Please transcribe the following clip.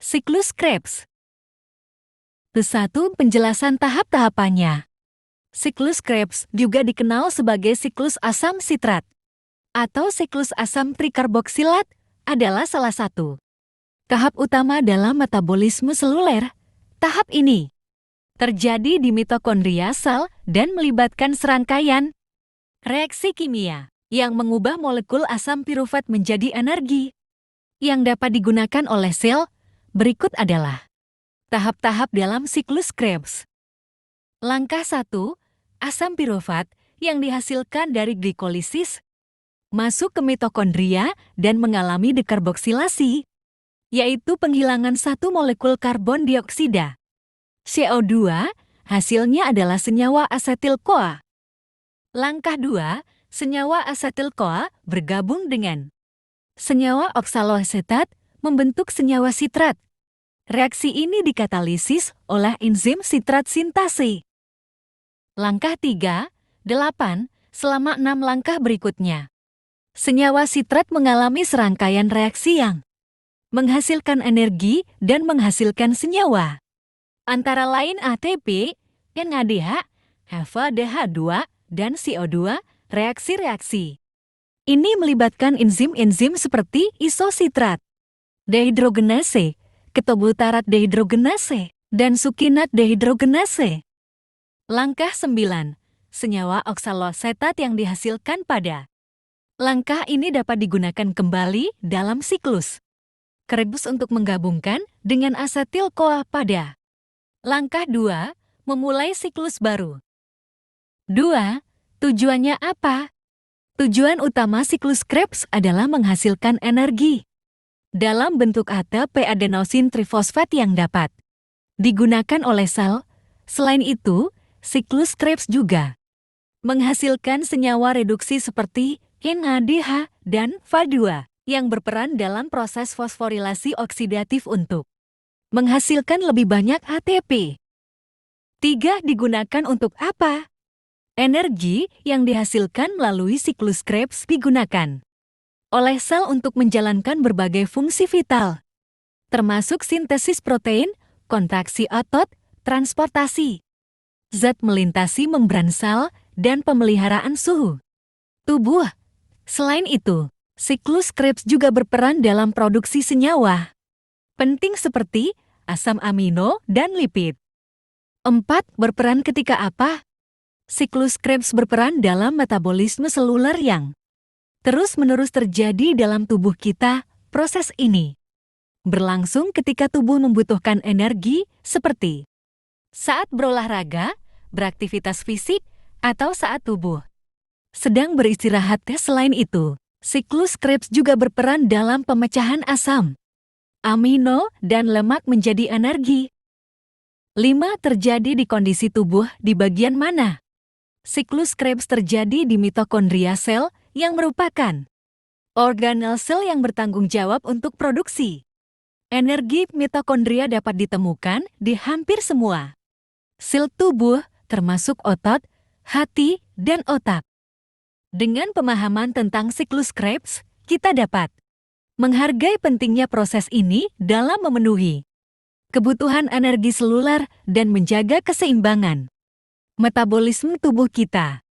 Siklus Krebs. Satu, penjelasan tahap-tahapannya. Siklus Krebs juga dikenal sebagai siklus asam sitrat atau siklus asam trikarboksilat adalah salah satu tahap utama dalam metabolisme seluler. Tahap ini terjadi di mitokondria sel dan melibatkan serangkaian reaksi kimia yang mengubah molekul asam pirufat menjadi energi yang dapat digunakan oleh sel. Berikut adalah tahap-tahap dalam siklus Krebs. Langkah 1, asam pirufat yang dihasilkan dari glikolisis masuk ke mitokondria dan mengalami dekarboksilasi, yaitu penghilangan satu molekul karbon dioksida. CO2 hasilnya adalah senyawa asetil-CoA. Langkah 2, senyawa asetil-CoA bergabung dengan senyawa oksaloasetat membentuk senyawa sitrat. Reaksi ini dikatalisis oleh enzim sitrat sintase. Langkah 3, 8, selama 6 langkah berikutnya. Senyawa sitrat mengalami serangkaian reaksi yang menghasilkan energi dan menghasilkan senyawa. Antara lain ATP, NADH, FADH2, dan CO2, reaksi-reaksi. Ini melibatkan enzim-enzim seperti isositrat, dehidrogenase, ketobutarat dehidrogenase, dan sukinat dehidrogenase. Langkah 9, senyawa oksaloasetat yang dihasilkan pada langkah ini dapat digunakan kembali dalam siklus Krebs untuk menggabungkan dengan asetil-CoA pada langkah 2, memulai siklus baru. 2. Tujuannya apa? Tujuan utama siklus Krebs adalah menghasilkan energi dalam bentuk ATP adenosin trifosfat yang dapat digunakan oleh sel. Selain itu, siklus Krebs juga menghasilkan senyawa reduksi seperti NADH dan FA2 yang berperan dalam proses fosforilasi oksidatif untuk menghasilkan lebih banyak ATP. 3. Digunakan untuk apa? Energi yang dihasilkan melalui siklus Krebs digunakan oleh sel untuk menjalankan berbagai fungsi vital, termasuk sintesis protein, kontraksi otot, transportasi zat melintasi membran sel, dan pemeliharaan suhu tubuh. Selain itu, siklus Krebs juga berperan dalam produksi senyawa penting seperti asam amino dan lipid. 4. Berperan ketika apa? Siklus Krebs berperan dalam metabolisme seluler yang terus-menerus terjadi dalam tubuh kita. Proses ini berlangsung ketika tubuh membutuhkan energi seperti saat berolahraga, beraktivitas fisik, atau saat tubuh sedang beristirahat. Selain itu, siklus Krebs juga berperan dalam pemecahan asam amino dan lemak menjadi energi. 5. Terjadi di kondisi tubuh di bagian mana? Siklus Krebs terjadi di mitokondria sel yang merupakan organel sel yang bertanggung jawab untuk produksi energi. Mitokondria dapat ditemukan di hampir semua sel tubuh, termasuk otot, hati, dan otak. Dengan pemahaman tentang siklus Krebs, kita dapat menghargai pentingnya proses ini dalam memenuhi kebutuhan energi seluler dan menjaga keseimbangan metabolisme tubuh kita.